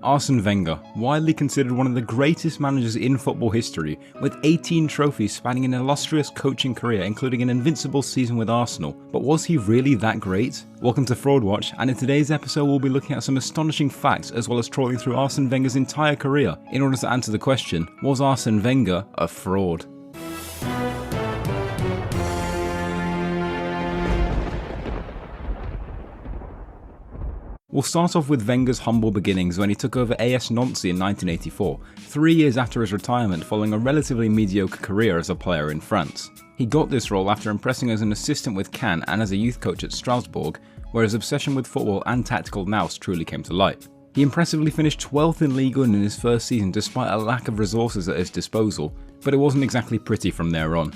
Arsene Wenger, widely considered one of the greatest managers in football history, with 18 trophies spanning an illustrious coaching career including an invincible season with Arsenal. But was he really that great? Welcome to Fraud Watch, and in today's episode we'll be looking at some astonishing facts as well as trawling through Arsene Wenger's entire career in order to answer the question, was Arsene Wenger a fraud? We'll start off with Wenger's humble beginnings when he took over AS Nancy in 1984, 3 years after his retirement following a relatively mediocre career as a player in France. He got this role after impressing as an assistant with Cannes and as a youth coach at Strasbourg, where his obsession with football and tactical nous truly came to light. He impressively finished 12th in Ligue 1 in his first season despite a lack of resources at his disposal, but it wasn't exactly pretty from there on.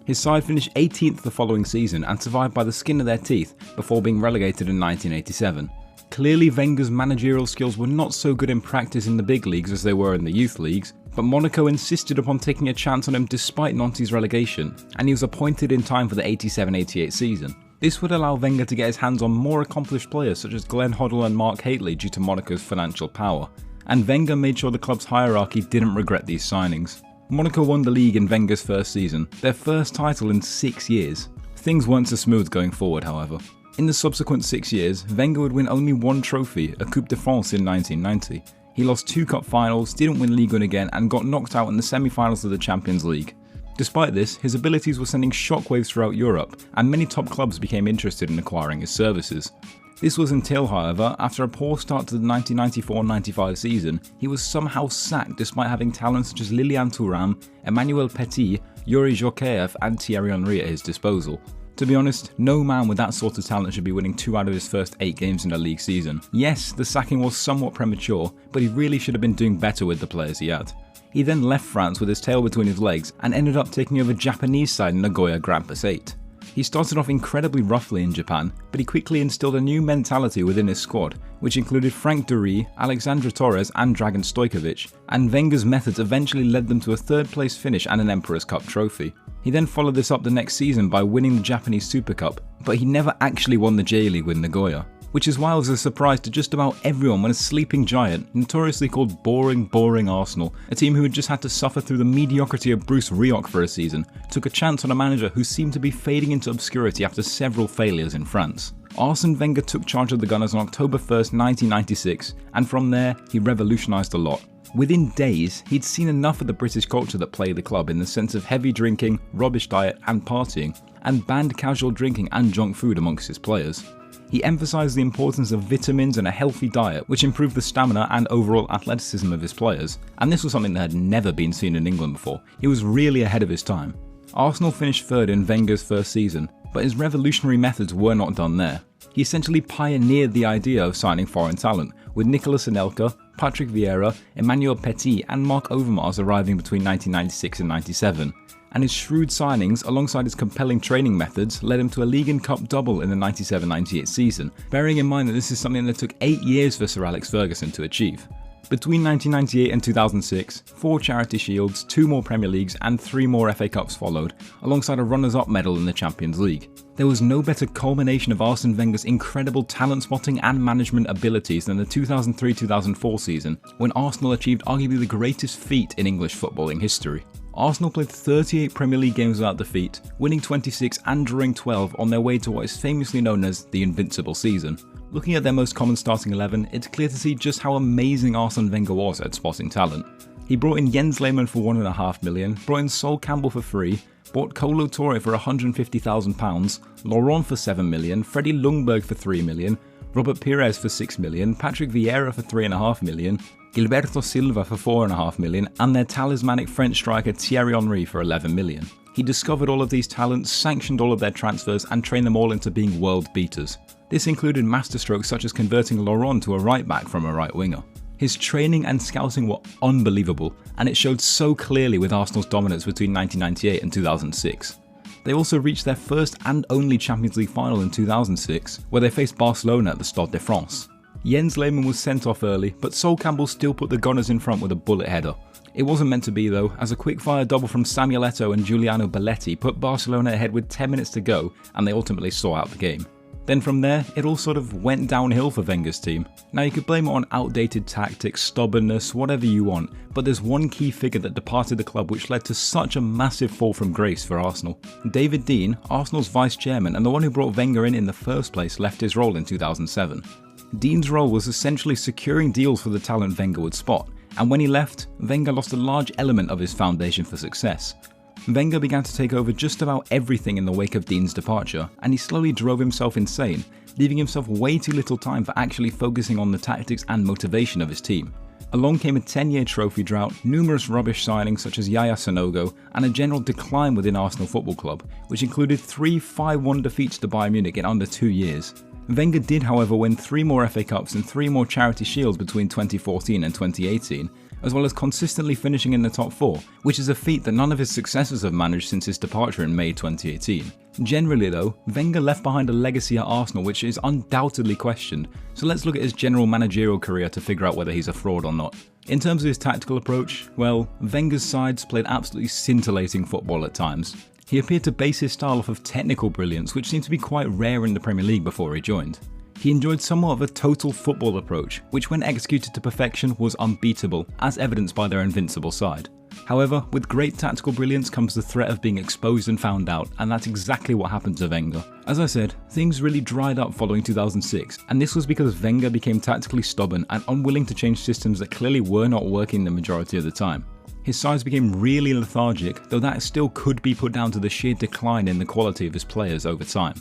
His side finished 18th the following season and survived by the skin of their teeth before being relegated in 1987. Clearly Wenger's managerial skills were not so good in practice in the big leagues as they were in the youth leagues, but Monaco insisted upon taking a chance on him despite Nancy's relegation, and he was appointed in time for the 87-88 season. This would allow Wenger to get his hands on more accomplished players such as Glenn Hoddle and Mark Haitley due to Monaco's financial power, and Wenger made sure the club's hierarchy didn't regret these signings. Monaco won the league in Wenger's first season, their first title in 6 years. Things weren't so smooth going forward, however. In the subsequent 6 years, Wenger would win only one trophy, a Coupe de France in 1990. He lost 2 cup finals, didn't win Ligue 1 again, and got knocked out in the semi-finals of the Champions League. Despite this, his abilities were sending shockwaves throughout Europe, and many top clubs became interested in acquiring his services. This was until, however, after a poor start to the 1994-95 season, he was somehow sacked despite having talents such as Lilian Thuram, Emmanuel Petit, Yuri Jokeyev and Thierry Henry at his disposal. To be honest, no man with that sort of talent should be winning 2 out of his first 8 games in a league season. Yes, the sacking was somewhat premature, but he really should have been doing better with the players he had. He then left France with his tail between his legs and ended up taking over Japanese side Nagoya Grampus 8. He started off incredibly roughly in Japan, but he quickly instilled a new mentality within his squad, which included Frank Dury, Alexandre Torres and Dragan Stojkovic, and Wenger's methods eventually led them to a 3rd place finish and an Emperor's Cup trophy. He then followed this up the next season by winning the Japanese Super Cup, but he never actually won the J-League with Nagoya, which is why it was a surprise to just about everyone when a sleeping giant, notoriously called boring Arsenal, a team who had just had to suffer through the mediocrity of Bruce Rioch for a season, took a chance on a manager who seemed to be fading into obscurity after several failures in France. Arsene Wenger took charge of the Gunners on October 1st, 1996, and from there, he revolutionised a lot. Within days, he'd seen enough of the British culture that plagued the club in the sense of heavy drinking, rubbish diet and partying, and banned casual drinking and junk food amongst his players. He emphasised the importance of vitamins and a healthy diet, which improved the stamina and overall athleticism of his players, and this was something that had never been seen in England before. He was really ahead of his time. Arsenal finished 3rd in Wenger's first season, but his revolutionary methods were not done there. He essentially pioneered the idea of signing foreign talent, with Nicolas Anelka, Patrick Vieira, Emmanuel Petit and Marc Overmars arriving between 1996 and 97, and his shrewd signings alongside his compelling training methods led him to a League and Cup double in the 97-98 season, bearing in mind that this is something that took 8 years for Sir Alex Ferguson to achieve. Between 1998 and 2006, 4 Charity Shields, 2 more Premier Leagues and 3 more FA Cups followed, alongside a runners-up medal in the Champions League. There was no better culmination of Arsene Wenger's incredible talent spotting and management abilities than the 2003-2004 season, when Arsenal achieved arguably the greatest feat in English footballing history. Arsenal played 38 Premier League games without defeat, winning 26 and drawing 12 on their way to what is famously known as the invincible season. Looking at their most common starting 11, it's clear to see just how amazing Arsene Wenger was at spotting talent. He brought in Jens Lehmann for £1.5 million, brought in Sol Campbell for free, bought Kolo Touré for £150,000, Laurent for £7 million, Freddie Ljungberg for £3 million, Robert Pires for £6 million, Patrick Vieira for £3.5 million, Gilberto Silva for £4.5 million, and their talismanic French striker Thierry Henry for £11 million. He discovered all of these talents, sanctioned all of their transfers, and trained them all into being world beaters. This included masterstrokes such as converting Laurent to a right back from a right winger. His training and scouting were unbelievable, and it showed so clearly with Arsenal's dominance between 1998 and 2006. They also reached their first and only Champions League final in 2006, where they faced Barcelona at the Stade de France. Jens Lehmann was sent off early, but Sol Campbell still put the Gunners in front with a bullet header. It wasn't meant to be though, as a quick-fire double from Samuel Eto'o and Giuliano Belletti put Barcelona ahead with 10 minutes to go, and they ultimately saw out the game. Then from there, it all sort of went downhill for Wenger's team. Now you could blame it on outdated tactics, stubbornness, whatever you want, but there's one key figure that departed the club which led to such a massive fall from grace for Arsenal. David Dein, Arsenal's vice chairman and the one who brought Wenger in the first place, left his role in 2007. Dein's role was essentially securing deals for the talent Wenger would spot, and when he left, Wenger lost a large element of his foundation for success. Wenger began to take over just about everything in the wake of Dein's departure, and he slowly drove himself insane, leaving himself way too little time for actually focusing on the tactics and motivation of his team. Along came a 10-year trophy drought, numerous rubbish signings such as Yaya Sanogo, and a general decline within Arsenal Football Club, which included 3 5-1 defeats to Bayern Munich in under 2 years. Wenger did however win 3 more FA Cups and 3 more Charity Shields between 2014 and 2018, as well as consistently finishing in the top 4, which is a feat that none of his successors have managed since his departure in May 2018. Generally though, Wenger left behind a legacy at Arsenal which is undoubtedly questioned, so let's look at his general managerial career to figure out whether he's a fraud or not. In terms of his tactical approach, well, Wenger's sides played absolutely scintillating football at times. He appeared to base his style off of technical brilliance, which seemed to be quite rare in the Premier League before he joined. He enjoyed somewhat of a total football approach, which when executed to perfection was unbeatable, as evidenced by their invincible side. However, with great tactical brilliance comes the threat of being exposed and found out, and that's exactly what happened to Wenger. As I said, things really dried up following 2006, and this was because Wenger became tactically stubborn and unwilling to change systems that clearly were not working the majority of the time. His sides became really lethargic, though that still could be put down to the sheer decline in the quality of his players over time.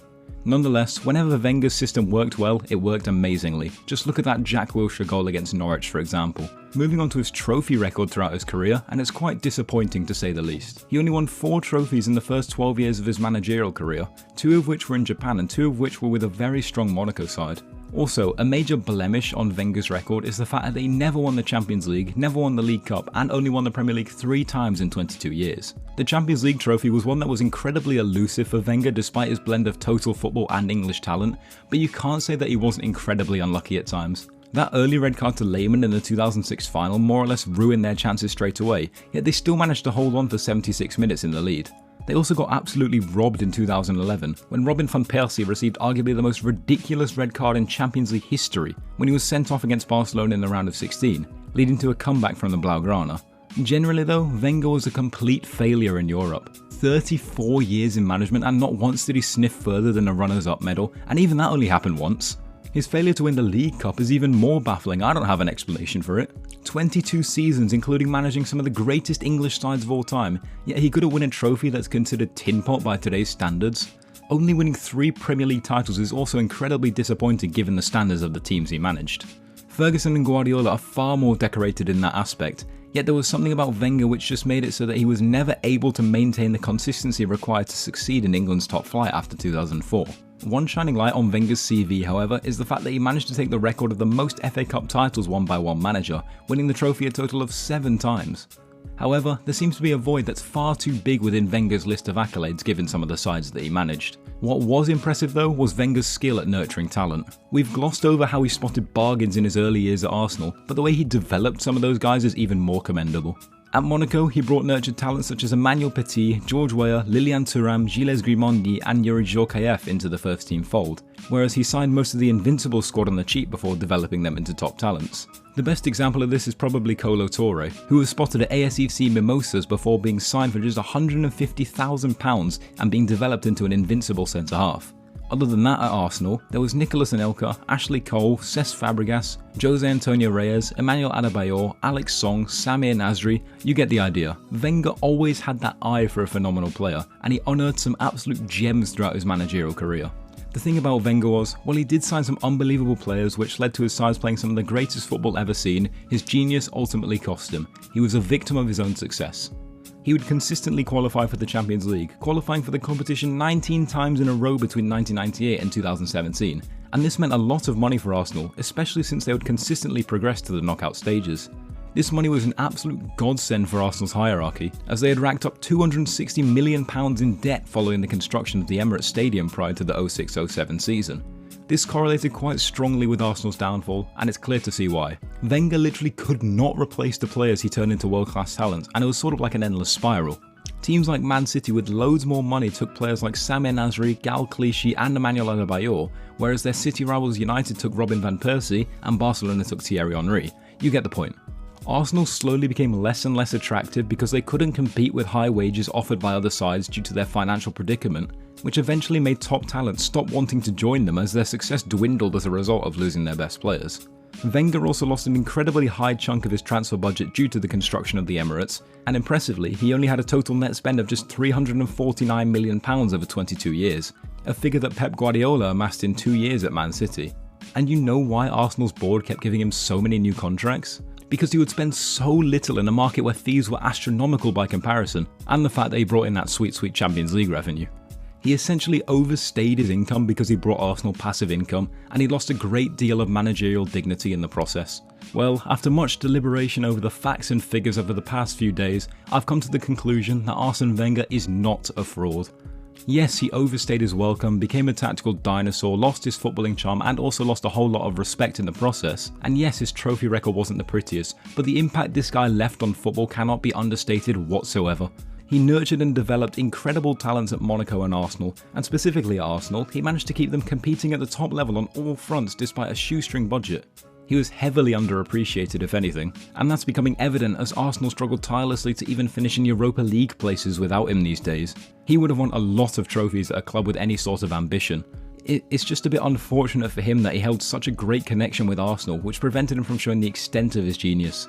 Nonetheless, whenever Wenger's system worked well, it worked amazingly. Just look at that Jack Wilshere goal against Norwich for example. Moving on to his trophy record throughout his career, and it's quite disappointing to say the least. He only won 4 trophies in the first 12 years of his managerial career, 2 of which were in Japan and 2 of which were with a very strong Monaco side. Also, a major blemish on Wenger's record is the fact that he never won the Champions League, never won the League Cup, and only won the Premier League 3 times in 22 years. The Champions League trophy was one that was incredibly elusive for Wenger despite his blend of total football and English talent, but you can't say that he wasn't incredibly unlucky at times. That early red card to Lehmann in the 2006 final more or less ruined their chances straight away, yet they still managed to hold on for 76 minutes in the lead. They also got absolutely robbed in 2011 when Robin van Persie received arguably the most ridiculous red card in Champions League history when he was sent off against Barcelona in the round of 16, leading to a comeback from the Blaugrana. Generally though, Wenger was a complete failure in Europe. 34 years in management and not once did he sniff further than a runners-up medal, and even that only happened once. His failure to win the League Cup is even more baffling. I don't have an explanation for it. 22 seasons including managing some of the greatest English sides of all time, yet he couldn't win a trophy that's considered tin pot by today's standards. Only winning 3 Premier League titles is also incredibly disappointing given the standards of the teams he managed. Ferguson and Guardiola are far more decorated in that aspect, yet there was something about Wenger which just made it so that he was never able to maintain the consistency required to succeed in England's top flight after 2004. One shining light on Wenger's CV, however, is the fact that he managed to take the record of the most FA Cup titles won by one manager, winning the trophy a total of 7 times. However, there seems to be a void that's far too big within Wenger's list of accolades given some of the sides that he managed. What was impressive though was Wenger's skill at nurturing talent. We've glossed over how he spotted bargains in his early years at Arsenal, but the way he developed some of those guys is even more commendable. At Monaco, he brought nurtured talents such as Emmanuel Petit, George Weah, Lilian Thuram, Gilles Grimondi and Yuri Djorkaeff into the first team fold, whereas he signed most of the invincible squad on the cheap before developing them into top talents. The best example of this is probably Kolo Touré, who was spotted at ASFC Mimosas before being signed for just £150,000 and being developed into an invincible centre-half. Other than that at Arsenal, there was Nicolas Anelka, Ashley Cole, Cesc Fabregas, Jose Antonio Reyes, Emmanuel Adebayor, Alex Song, Samir Nasri, you get the idea. Wenger always had that eye for a phenomenal player, and he unearthed some absolute gems throughout his managerial career. The thing about Wenger was, while he did sign some unbelievable players which led to his sides playing some of the greatest football ever seen, his genius ultimately cost him. He was a victim of his own success. He would consistently qualify for the Champions League, qualifying for the competition 19 times in a row between 1998 and 2017, and this meant a lot of money for Arsenal, especially since they would consistently progress to the knockout stages. This money was an absolute godsend for Arsenal's hierarchy, as they had racked up £260 million in debt following the construction of the Emirates Stadium prior to the 06-07 season. This correlated quite strongly with Arsenal's downfall, and it's clear to see why. Wenger literally could not replace the players he turned into world-class talents, and it was sort of like an endless spiral. Teams like Man City with loads more money took players like Samir Nasri, Gal Clichy and Emmanuel Adebayor, whereas their City rivals United took Robin van Persie and Barcelona took Thierry Henry. You get the point. Arsenal slowly became less and less attractive because they couldn't compete with high wages offered by other sides due to their financial predicament, which eventually made top talent stop wanting to join them as their success dwindled as a result of losing their best players. Wenger also lost an incredibly high chunk of his transfer budget due to the construction of the Emirates, and impressively, he only had a total net spend of just £349 million over 22 years, a figure that Pep Guardiola amassed in 2 years at Man City. And you know why Arsenal's board kept giving him so many new contracts? Because he would spend so little in a market where fees were astronomical by comparison, and the fact that he brought in that sweet Champions League revenue. He essentially overstayed his income because he brought Arsenal passive income, and he lost a great deal of managerial dignity in the process. Well, after much deliberation over the facts and figures over the past few days, I've come to the conclusion that Arsene Wenger is not a fraud. Yes, he overstayed his welcome, became a tactical dinosaur, lost his footballing charm and also lost a whole lot of respect in the process. And yes, his trophy record wasn't the prettiest, but the impact this guy left on football cannot be understated whatsoever. He nurtured and developed incredible talents at Monaco and Arsenal, and specifically at Arsenal, he managed to keep them competing at the top level on all fronts despite a shoestring budget. He was heavily underappreciated if anything, and that's becoming evident as Arsenal struggled tirelessly to even finish in Europa League places without him these days. He would have won a lot of trophies at a club with any sort of ambition. It's just a bit unfortunate for him that he held such a great connection with Arsenal, which prevented him from showing the extent of his genius.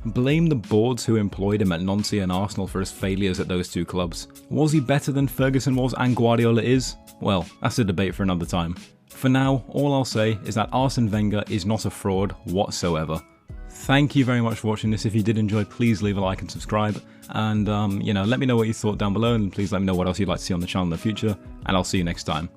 Blame the boards who employed him at Nancy and Arsenal for his failures at those two clubs. Was he better than Ferguson was and Guardiola is? Well, that's a debate for another time. For now, all I'll say is that Arsene Wenger is not a fraud whatsoever. Thank you very much for watching this. If you did enjoy, please leave a like and subscribe. And let me know what you thought down below, and please let me know what else you'd like to see on the channel in the future, and I'll see you next time.